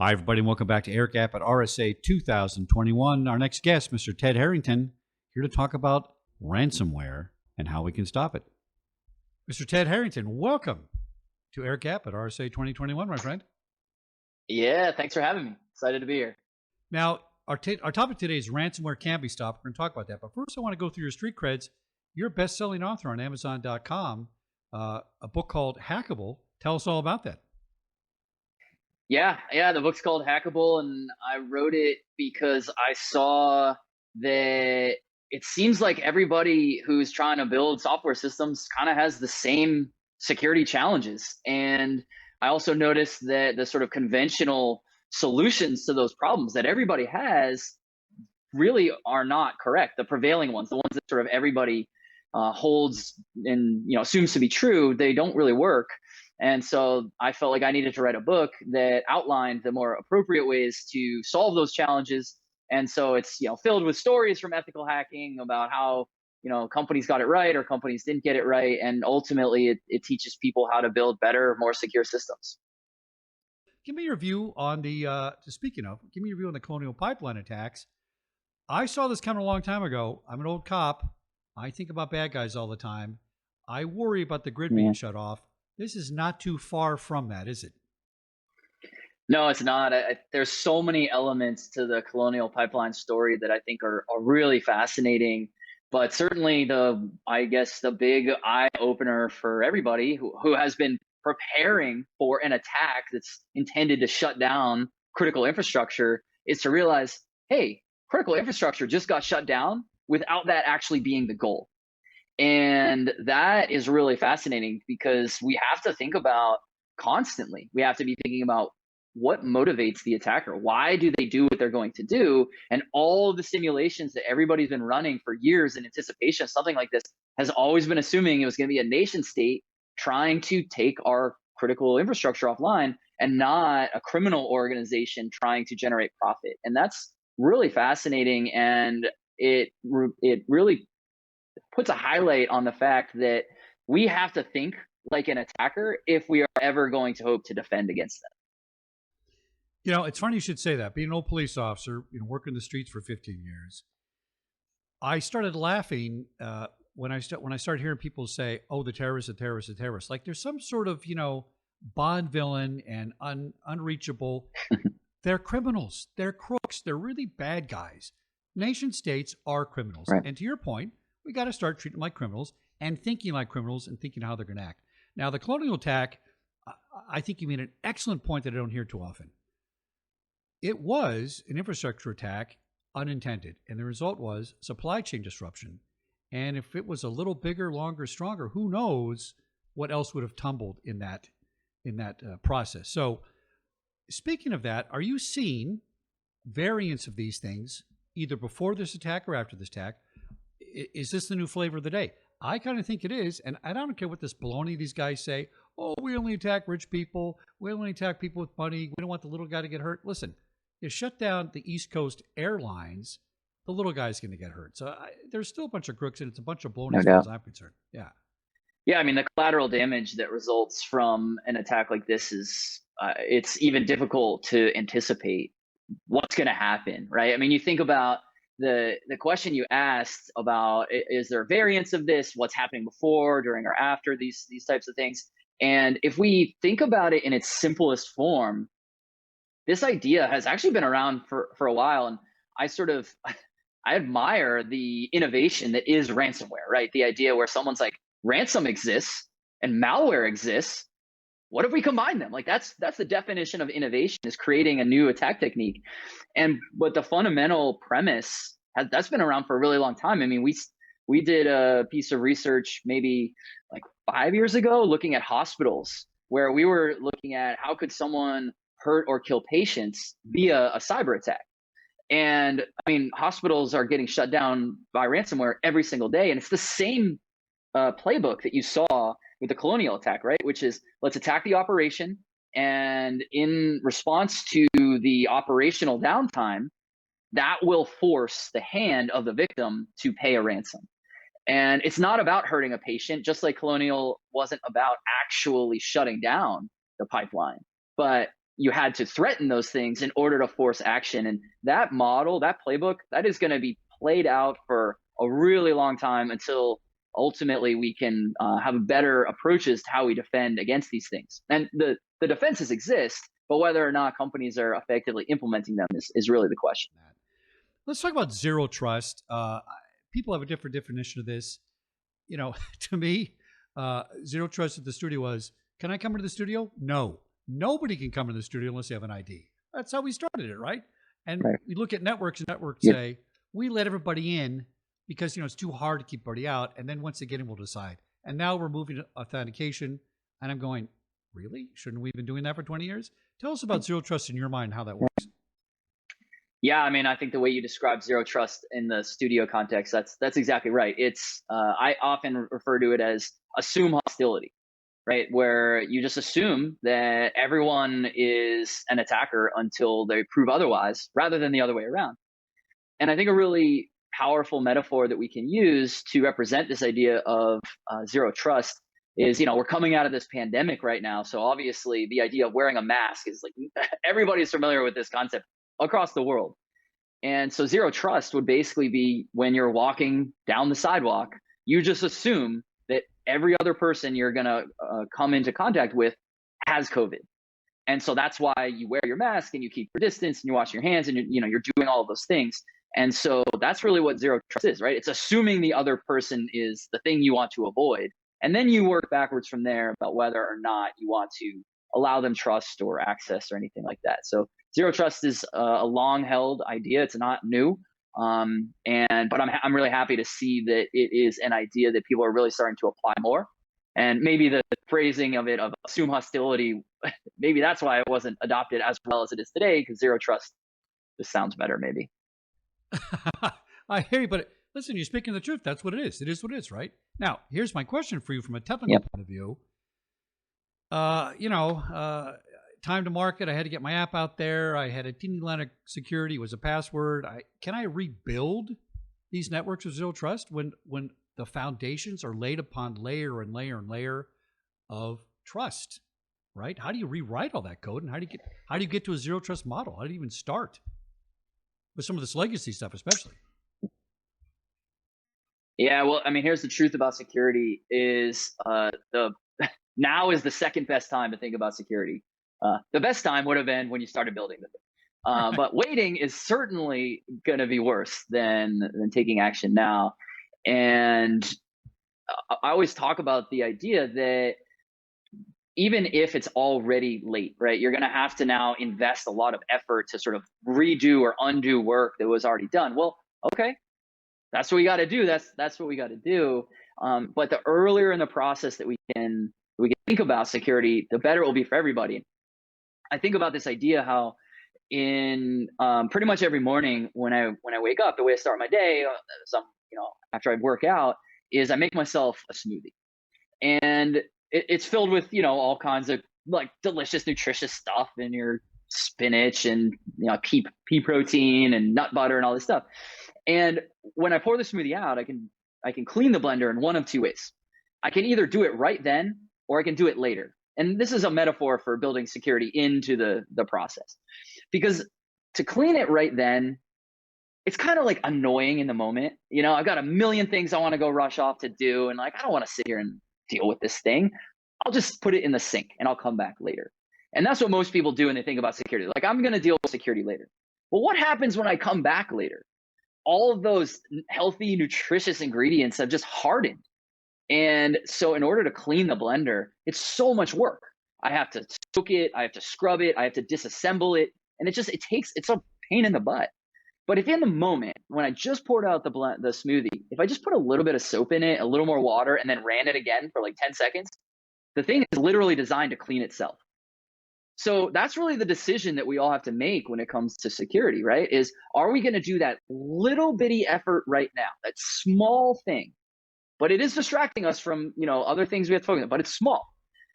Hi, everybody, and welcome back to Airgap at RSA 2021. Our next guest, Mr. Ted Harrington, here to talk about ransomware and how we can stop it. Mr. Ted Harrington, welcome to Airgap at RSA 2021, my friend. Yeah, thanks for having me. Excited to be here. Now, our topic today is ransomware can be stopped. We're going to talk about that. But first, I want to go through your street creds. You're a best-selling author on Amazon.com, a book called Hackable. Tell us all about that. Yeah, the book's called Hackable, and I wrote it because I saw that it seems like everybody who's trying to build software systems kind of has the same security challenges. And I also noticed that the sort of conventional solutions to those problems that everybody has really are not correct. The prevailing ones, the ones that sort of everybody holds and assumes to be true, they don't really work. And so I felt like I needed to write a book that outlined the more appropriate ways to solve those challenges. And so it's filled with stories from ethical hacking about how companies got it right or companies didn't get it right, and ultimately it teaches people how to build better, more secure systems. Give me your view on give me your view on the Colonial Pipeline attacks. I saw this coming a long time ago. I'm an old cop. I think about bad guys all the time. I worry about the grid being shut off. This is not too far from that, is it? No, it's not. There's so many elements to the Colonial Pipeline story that I think are really fascinating. But certainly the big eye opener for everybody who has been preparing for an attack that's intended to shut down critical infrastructure is to realize, hey, critical infrastructure just got shut down without that actually being the goal. And that is really fascinating because we have to think about constantly. We have to be thinking about what motivates the attacker. Why do they do what they're going to do? And all of the simulations that everybody's been running for years in anticipation of something like this has always been assuming it was going to be a nation state trying to take our critical infrastructure offline and not a criminal organization trying to generate profit. And that's really fascinating. And it really puts a highlight on the fact that we have to think like an attacker if we are ever going to hope to defend against them. It's funny you should say that. Being an old police officer, working the streets for 15 years, I started laughing when I started hearing people say, "Oh, the terrorist, like there's some sort of Bond villain and unreachable." They're criminals. They're crooks. They're really bad guys. Nation states are criminals, Right. And to your point, we got to start treating them like criminals and thinking like criminals and thinking how they're going to act. Now, the Colonial attack, I think you made an excellent point that I don't hear too often. It was an infrastructure attack, unintended, and the result was supply chain disruption. And if it was a little bigger, longer, stronger, who knows what else would have tumbled in that process. So, speaking of that, are you seeing variants of these things either before this attack or after this attack? Is this the new flavor of the day? I kind of think it is, and I don't care what this baloney these guys say. Oh, we only attack rich people. We only attack people with money. We don't want the little guy to get hurt. Listen, you shut down the East Coast airlines, the little guy's going to get hurt. So there's still a bunch of crooks, and it's a bunch of baloney as far as I'm concerned. Yeah. Yeah, I mean, the collateral damage that results from an attack like this is it's even difficult to anticipate what's going to happen, right? I mean, you think about the question you asked about, is there variants of this? What's happening before, during, or after these types of things? And if we think about it in its simplest form, this idea has actually been around for a while. And I admire the innovation that is ransomware, right? The idea where someone's like, ransom exists and malware exists. What if we combine them? Like that's the definition of innovation, is creating a new attack technique. But the fundamental premise that's been around for a really long time. I mean, we did a piece of research maybe like 5 years ago looking at hospitals, where we were looking at how could someone hurt or kill patients via a cyber attack. And I mean, hospitals are getting shut down by ransomware every single day, and it's the same playbook that you saw with the Colonial attack, right? Which is, let's attack the operation, and in response to the operational downtime, that will force the hand of the victim to pay a ransom. And it's not about hurting a patient, just like Colonial wasn't about actually shutting down the pipeline. But you had to threaten those things in order to force action. And that model, that playbook, that is going to be played out for a really long time until ultimately we can have better approaches to how we defend against these things. And the defenses exist, but whether or not companies are effectively implementing them is really the question. Let's talk about zero trust. People have a different definition of this. You know, to me, zero trust at the studio was, can I come into the studio? No. Nobody can come into the studio unless you have an ID. That's how we started it, right? And we look at networks, and networks say, we let everybody in because, you know, it's too hard to keep everybody out. And then once they get in, we'll decide. And now we're moving to authentication. And I'm going, really? Shouldn't we have been doing that for 20 years? Tell us about zero trust in your mind, how that works. Yeah, I mean, I think the way you describe zero trust in the studio context, that's exactly right. It's I often refer to it as assume hostility, right? Where you just assume that everyone is an attacker until they prove otherwise, rather than the other way around. And I think a really powerful metaphor that we can use to represent this idea of zero trust is, you know, we're coming out of this pandemic right now. So obviously the idea of wearing a mask is like, everybody's familiar with this concept across the world. And so zero trust would basically be when you're walking down the sidewalk, you just assume that every other person you're going to come into contact with has COVID. And so that's why you wear your mask and you keep your distance and you wash your hands and you're doing all of those things. And so that's really what zero trust is, right? It's assuming the other person is the thing you want to avoid. And then you work backwards from there about whether or not you want to allow them trust or access or anything like that. So zero trust is a long-held idea. It's not new, but I'm really happy to see that it is an idea that people are really starting to apply more. And maybe the phrasing of it of assume hostility, maybe that's why it wasn't adopted as well as it is today, because zero trust just sounds better, maybe. I hear you, but listen, you're speaking the truth. That's what it is. It is what it is, right? Now, here's my question for you from a technical point of view. Time to market. I had to get my app out there. I had a teeny line of security. It was a password. Can I rebuild these networks with zero trust when the foundations are laid upon layer and layer and layer of trust, right? How do you rewrite all that code, and how do you get to a zero trust model? How do you even start with some of this legacy stuff, especially? Yeah, well, I mean, here's the truth about security: is now is the second best time to think about security. The best time would have been when you started building the thing. But waiting is certainly going to be worse than taking action now. And I always talk about the idea that even if it's already late, right, you're going to have to now invest a lot of effort to sort of redo or undo work that was already done. Well, okay, that's what we got to do. That's what we got to do. But the earlier in the process that we can think about security, the better it will be for everybody. I think about this idea how in pretty much every morning when I wake up, the way I start my day, after I work out, is I make myself a smoothie, and it's filled with all kinds of like delicious, nutritious stuff in your spinach and pea protein and nut butter and all this stuff. And when I pour the smoothie out, I can clean the blender in one of two ways. I can either do it right then, or I can do it later. And this is a metaphor for building security into the process, because to clean it right then, it's kind of like annoying in the moment. I've got a million things I want to go rush off to do, and I don't want to sit here and deal with this thing. I'll just put it in the sink and I'll come back later. And that's what most people do when they think about security. Like, I'm going to deal with security later. Well, what happens when I come back later? All of those healthy, nutritious ingredients have just hardened. And so in order to clean the blender, it's so much work. I have to soak it, I have to scrub it, I have to disassemble it. And it's a pain in the butt. But if in the moment, when I just poured out the smoothie, if I just put a little bit of soap in it, a little more water, and then ran it again for like 10 seconds, the thing is literally designed to clean itself. So that's really the decision that we all have to make when it comes to security, right? Is, are we going to do that little bitty effort right now, that small thing? But it is distracting us from, other things we have to focus on, but it's small.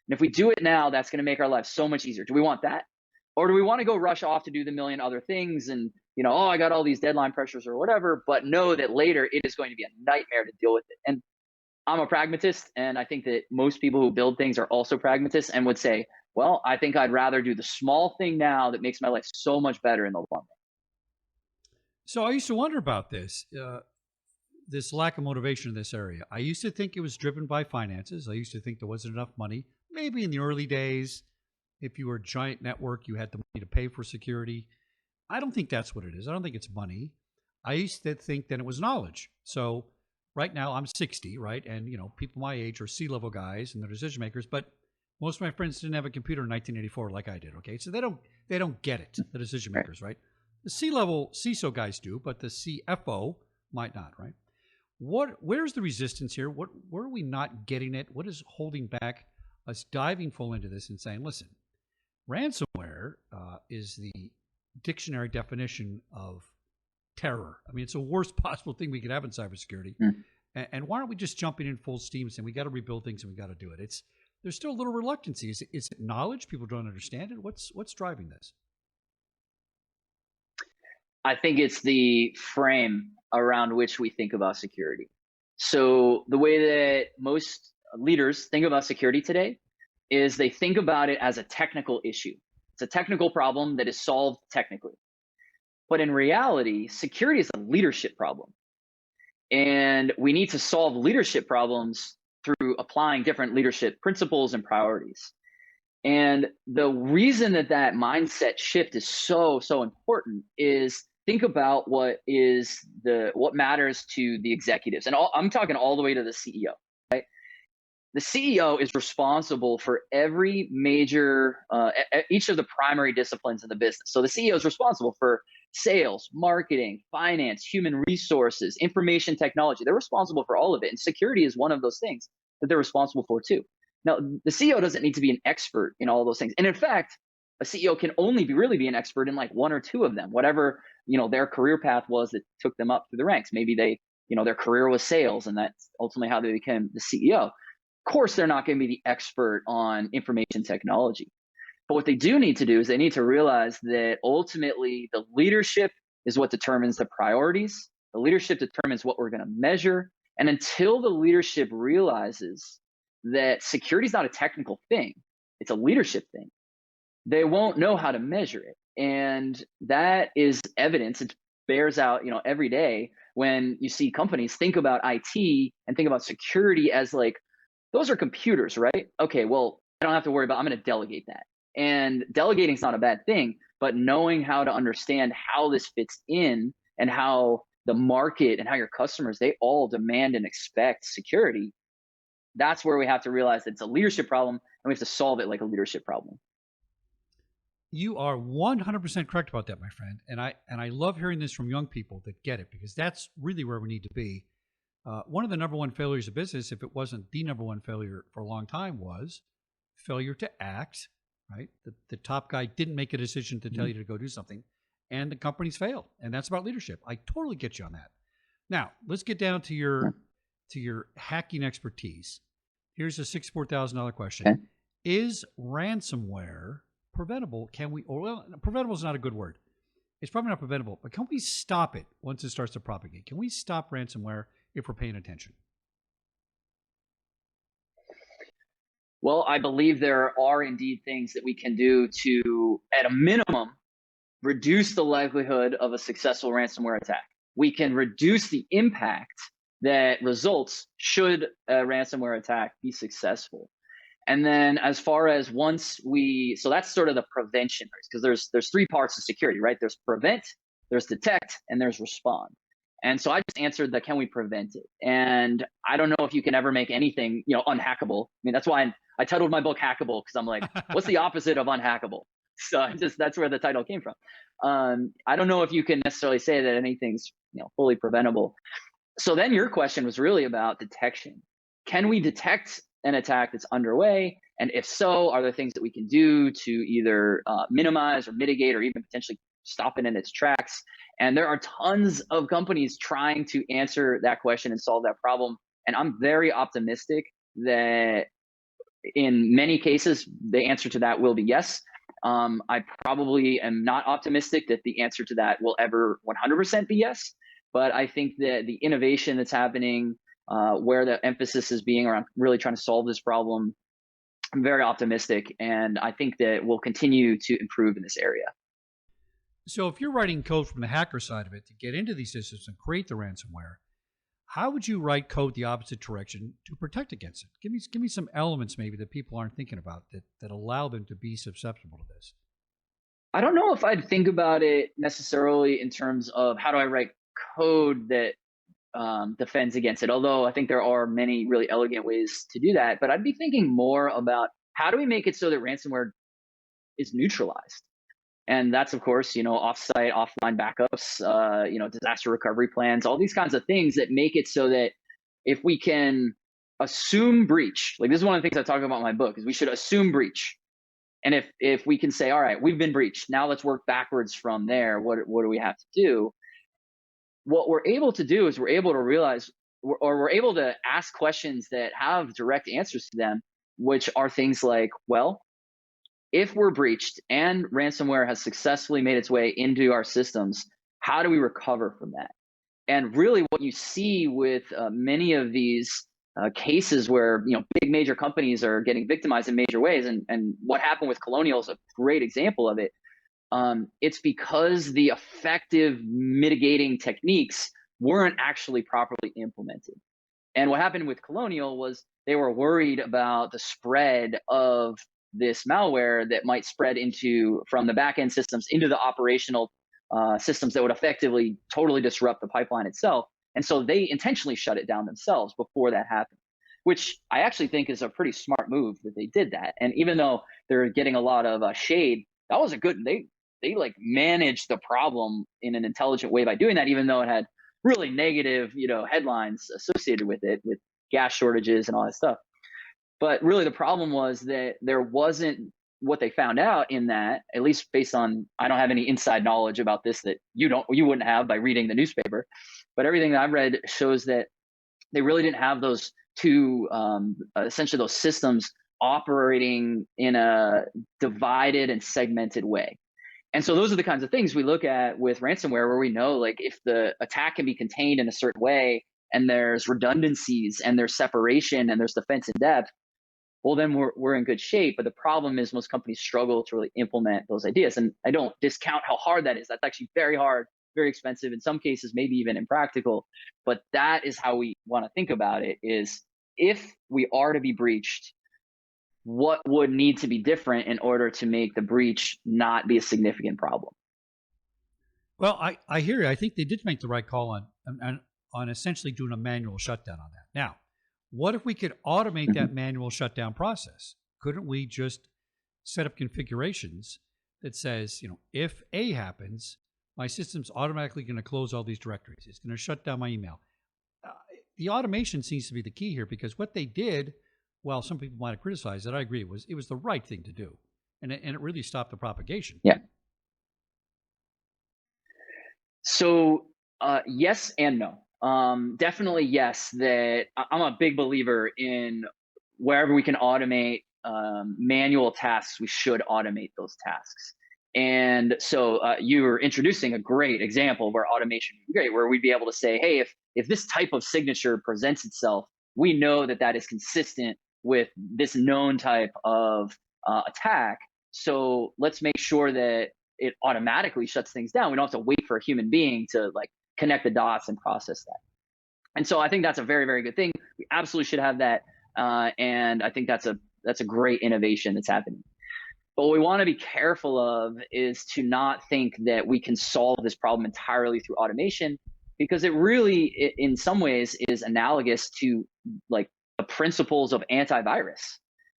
And if we do it now, that's going to make our lives so much easier. Do we want that? Or do we want to go rush off to do the million other things and, I got all these deadline pressures or whatever, but know that later it is going to be a nightmare to deal with it. And I'm a pragmatist, and I think that most people who build things are also pragmatists and would say, Well, I think I'd rather do the small thing now that makes my life so much better in the long run. So I used to wonder about this, this lack of motivation in this area. I used to think it was driven by finances. I used to think there wasn't enough money. Maybe in the early days, if you were a giant network, you had the money to pay for security. I don't think that's what it is. I don't think it's money. I used to think that it was knowledge. So right now I'm 60, right? And people my age are C-level guys and they're decision makers, but most of my friends didn't have a computer in 1984 like I did, okay? So they don't get it, the decision makers, right? The C-level CISO guys do, but the CFO might not, right? Where's the resistance here? Where are we not getting it? What is holding back us diving full into this and saying, listen, ransomware is the dictionary definition of terror. I mean, it's the worst possible thing we could have in cybersecurity. And why aren't we just jumping in full steam and saying we got to rebuild things and we got to do it? There's still a little reluctancy. Is it knowledge? People don't understand it. What's driving this? I think it's the frame around which we think about security. So the way that most leaders think about security today is they think about it as a technical issue. It's a technical problem that is solved technically. But in reality, security is a leadership problem. And we need to solve leadership problems through applying different leadership principles and priorities. And the reason that mindset shift is so important is think about what matters to the executives. And I'm talking all the way to the CEO, right? The CEO is responsible for every major, each of the primary disciplines in the business. So the CEO is responsible for sales, marketing, finance, human resources, information technology. They're responsible for all of it. And security is one of those things that they're responsible for too. Now, the CEO doesn't need to be an expert in all of those things. And in fact, a CEO can only really be an expert in like one or two of them, whatever, their career path was that took them up through the ranks. Maybe their career was sales and that's ultimately how they became the CEO. Of course, they're not going to be the expert on information technology. But what they do need to do is they need to realize that ultimately the leadership is what determines the priorities. The leadership determines what we're going to measure. And until the leadership realizes that security is not a technical thing, it's a leadership thing, they won't know how to measure it. And that is evidence. It bears out, every day when you see companies think about IT and think about security as like, those are computers, right? Okay, well, I don't have to worry about, I'm going to delegate that. And delegating is not a bad thing, but knowing how to understand how this fits in and how the market and how your customers, they all demand and expect security. That's where we have to realize that it's a leadership problem and we have to solve it like a leadership problem. You are 100% correct about that, my friend. And I love hearing this from young people that get it, because that's really where we need to be. One of the number one failures of business, if it wasn't the number one failure for a long time, was failure to act, right? The top guy didn't make a decision to tell you to go do something, and the companies fail. And that's about leadership. I totally get you on that. Now, let's get down to your hacking expertise. Here's a $64,000 question. Okay. Is ransomware preventable? Preventable is not a good word. It's probably not preventable, but can we stop it once it starts to propagate? Can we stop ransomware if we're paying attention? Well, I believe there are indeed things that we can do to, at a minimum, reduce the likelihood of a successful ransomware attack. We can reduce the impact that results should a ransomware attack be successful. And then as far as so that's sort of the prevention, because there's three parts of security, right? There's prevent, there's detect, and there's respond. And so I just answered the can we prevent it? And I don't know if you can ever make anything, unhackable. I mean, that's why I titled my book Hackable, because I'm like, what's the opposite of unhackable? So that's where the title came from. I don't know if you can necessarily say that anything's fully preventable. So then your question was really about detection. Can we detect an attack that's underway? And if so, are there things that we can do to either minimize or mitigate or even potentially stop it in its tracks? And there are tons of companies trying to answer that question and solve that problem. And I'm very optimistic that in many cases, the answer to that will be yes. I probably am not optimistic that the answer to that will ever 100% be yes. But I think that the innovation that's happening, where the emphasis is being around really trying to solve this problem, I'm very optimistic, and I think that we'll continue to improve in this area. So if you're writing code from the hacker side of it to get into these systems and create the ransomware, how would you write code the opposite direction to protect against it? Give me some elements maybe that people aren't thinking about that allow them to be susceptible to this. I don't know if I'd think about it necessarily in terms of how do I write code that defends against it, although I think there are many really elegant ways to do that. But I'd be thinking more about how do we make it so that ransomware is neutralized? And that's, of course, offsite, offline backups, disaster recovery plans, all these kinds of things that make it so that if we can assume breach, like this is one of the things I talk about in my book, is we should assume breach. And if we can say, all right, we've been breached, now let's work backwards from there. What do we have to do? What we're able to do is we're able to realize, or we're able to ask questions that have direct answers to them, which are things like, well, if we're breached and ransomware has successfully made its way into our systems, how do we recover from that? And really what you see with many of these cases where big major companies are getting victimized in major ways, and what happened with Colonial is a great example of it. It's because the effective mitigating techniques weren't actually properly implemented. And what happened with Colonial was they were worried about the spread of this malware that might spread from the back-end systems into the operational systems that would effectively totally disrupt the pipeline itself. And so they intentionally shut it down themselves before that happened, which I actually think is a pretty smart move that they did that. And even though they're getting a lot of shade, that was a good, they like managed the problem in an intelligent way by doing that, even though it had really negative, headlines associated with it, with gas shortages and all that stuff. But really the problem was that there wasn't what they found out in that, at least based on, I don't have any inside knowledge about this that you wouldn't have by reading the newspaper, but everything that I've read shows that they really didn't have those two, essentially those systems operating in a divided and segmented way. And so those are the kinds of things we look at with ransomware, where we know, like, if the attack can be contained in a certain way and there's redundancies and there's separation and there's defense in depth, well, then we're in good shape. But the problem is most companies struggle to really implement those ideas. And I don't discount how hard that is. That's actually very hard, very expensive, in some cases, maybe even impractical. But that is how we want to think about it, is if we are to be breached, what would need to be different in order to make the breach not be a significant problem? Well, I hear you. I think they did make the right call on essentially doing a manual shutdown on that. Now, what if we could automate that manual shutdown process? Couldn't we just set up configurations that says, if A happens, my system's automatically going to close all these directories. It's going to shut down my email. The automation seems to be the key here, because what they did, well, some people might have criticized it. I agree. It was the right thing to do. And it really stopped the propagation. Yeah. So yes and no. Definitely yes, that I'm a big believer in wherever we can automate manual tasks, we should automate those tasks. And so you were introducing a great example where automation would be great, where we'd be able to say, hey, if this type of signature presents itself, we know that is consistent with this known type of attack. So let's make sure that it automatically shuts things down. We don't have to wait for a human being to connect the dots and process that. And so I think that's a very, very good thing. We absolutely should have that. And I think that's a great innovation that's happening. But what we want to be careful of is to not think that we can solve this problem entirely through automation, because it really, in some ways, is analogous to the principles of antivirus,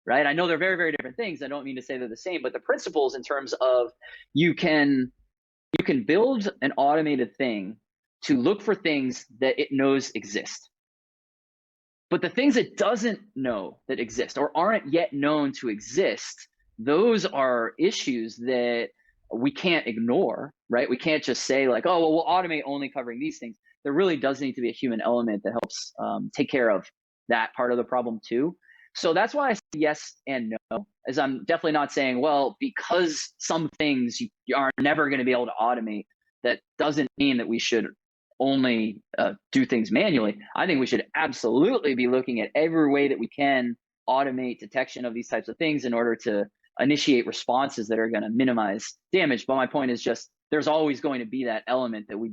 right? I know they're very, very different things. I don't mean to say they're the same, but the principles in terms of you can build an automated thing to look for things that it knows exist. But the things it doesn't know that exist or aren't yet known to exist, those are issues that we can't ignore, right? We can't just say oh, well, we'll automate only covering these things. There really does need to be a human element that helps take care of that part of the problem too. So that's why I say yes and no, as I'm definitely not saying, well, because some things you are never going to be able to automate, that doesn't mean that we should only do things manually. I think we should absolutely be looking at every way that we can automate detection of these types of things in order to initiate responses that are going to minimize damage. But my point is just there's always going to be that element that we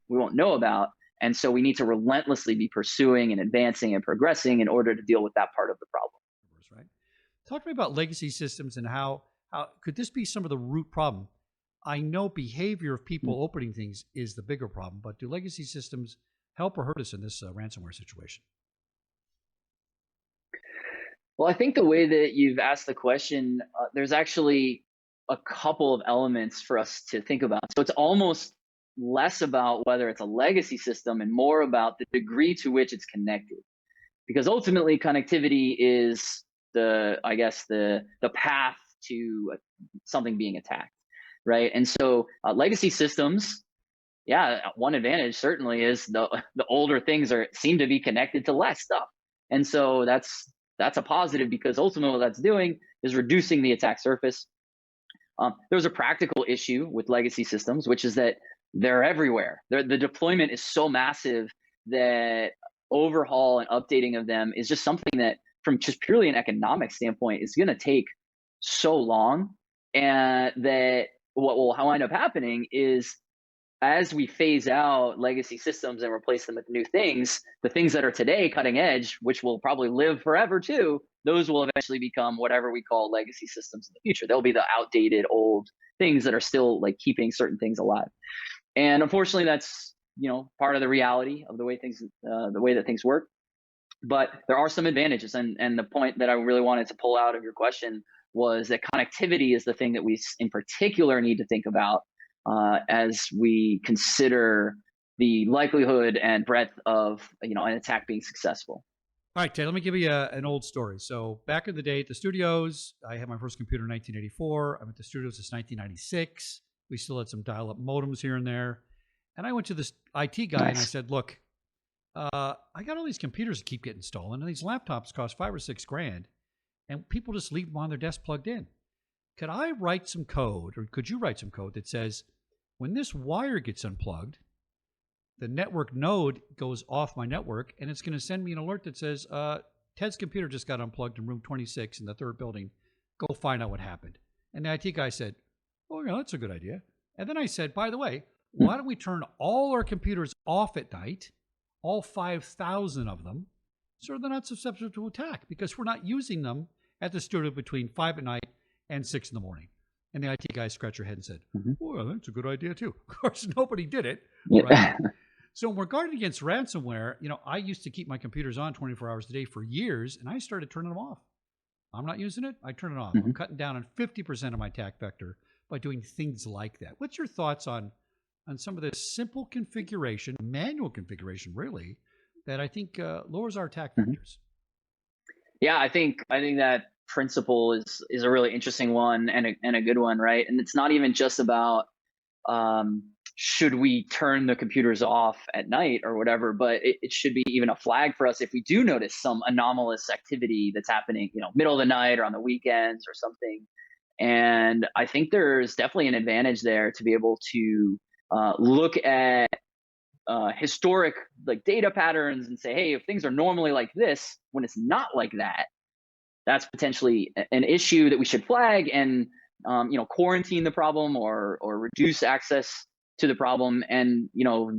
won't know about. And so we need to relentlessly be pursuing and advancing and progressing in order to deal with that part of the problem. Right. Talk to me about legacy systems and how could this be some of the root problem? I know behavior of people opening things is the bigger problem, but do legacy systems help or hurt us in this ransomware situation? Well, I think the way that you've asked the question, there's actually a couple of elements for us to think about. So it's almost less about whether it's a legacy system and more about the degree to which it's connected. Because ultimately connectivity is the path to something being attacked, right? And so legacy systems, yeah, one advantage certainly is the older things seem to be connected to less stuff. And so that's a positive because ultimately what that's doing is reducing the attack surface. There's a practical issue with legacy systems, which is that they're everywhere. The deployment is so massive that overhaul and updating of them is just something that from just purely an economic standpoint is going to take so long. And that what will wind up happening is as we phase out legacy systems and replace them with new things, the things that are today cutting edge, which will probably live forever too, those will eventually become whatever we call legacy systems in the future. They'll be the outdated old things that are still like keeping certain things alive. And unfortunately, that's part of the reality of the way that things work. But there are some advantages, and the point that I really wanted to pull out of your question was that connectivity is the thing that we in particular need to think about as we consider the likelihood and breadth of an attack being successful. All right, Ted, let me give you an old story. So back in the day at the studios, I had my first computer in 1984. I'm at the studios since 1996. We still had some dial-up modems here and there. And I went to this IT guy and I said, look, I got all these computers that keep getting stolen, and these laptops cost $5 or $6 grand, and people just leave them on their desk plugged in. Could I write some code, or could you write some code that says, when this wire gets unplugged, the network node goes off my network, and it's going to send me an alert that says, Ted's computer just got unplugged in room 26 in the third building. Go find out what happened. And the IT guy said, oh, yeah, that's a good idea. And then I said, by the way, why don't we turn all our computers off at night, all 5,000 of them, so they're not susceptible to attack because we're not using them at the studio between 5 at night and 6 in the morning. And the IT guy scratched her head and said, well, that's a good idea too. Of course, nobody did it. Right? So when we're guarding against ransomware, I used to keep my computers on 24 hours a day for years, and I started turning them off. I'm not using it. I turn it off. I'm cutting down on 50% of my attack vector by doing things like that. What's your thoughts on some of this simple configuration, manual configuration, really, that I think lowers our attack vectors? Yeah, I think that principle is a really interesting one and a good one, right? And it's not even just about should we turn the computers off at night or whatever, but it should be even a flag for us if we do notice some anomalous activity that's happening, middle of the night or on the weekends or something. And I think there's definitely an advantage there to be able to look at historic data patterns and say, hey, if things are normally like this, when it's not like that, that's potentially an issue that we should flag and quarantine the problem or reduce access to the problem. And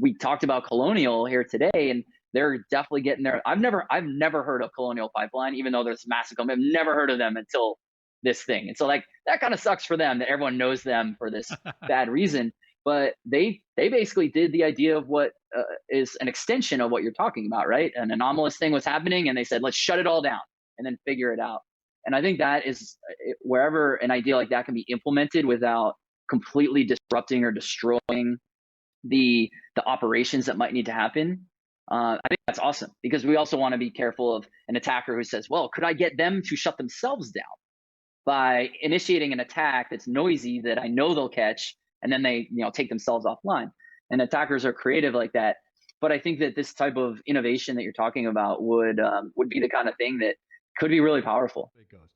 we talked about Colonial here today, and they're definitely getting there. I've never heard of Colonial Pipeline, even though there's massive company. I've never heard of them until this thing. And so that kind of sucks for them that everyone knows them for this bad reason. But they basically did the idea of what is an extension of what you're talking about, right? An anomalous thing was happening, and they said, let's shut it all down and then figure it out. And I think that is wherever an idea like that can be implemented without completely disrupting or destroying the operations that might need to happen. I think that's awesome, because we also want to be careful of an attacker who says, well, could I get them to shut themselves down by initiating an attack that's noisy that I know they'll catch, and then they take themselves offline. And attackers are creative like that. But I think that this type of innovation that you're talking about would be the kind of thing that could be really powerful. It goes.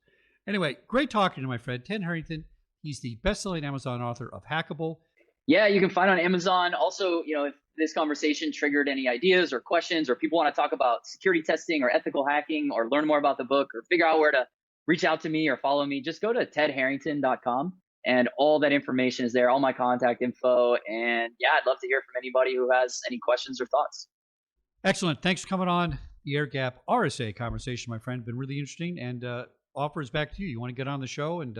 Anyway, great talking to my friend Ted Harrington. He's the best-selling Amazon author of Hackable. Yeah, you can find on Amazon. Also, if this conversation triggered any ideas or questions, or people want to talk about security testing or ethical hacking, or learn more about the book, or figure out where to reach out to me or follow me, just go to tedharrington.com, and all that information is there, all my contact info. And yeah, I'd love to hear from anybody who has any questions or thoughts. Excellent. Thanks for coming on the Airgap RSA conversation, my friend. Been really interesting. And offers back to you. You want to get on the show and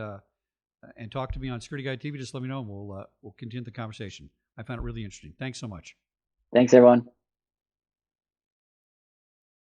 talk to me on Security Guide TV? Just let me know, and we'll continue the conversation. I found it really interesting. Thanks so much. Thanks, everyone.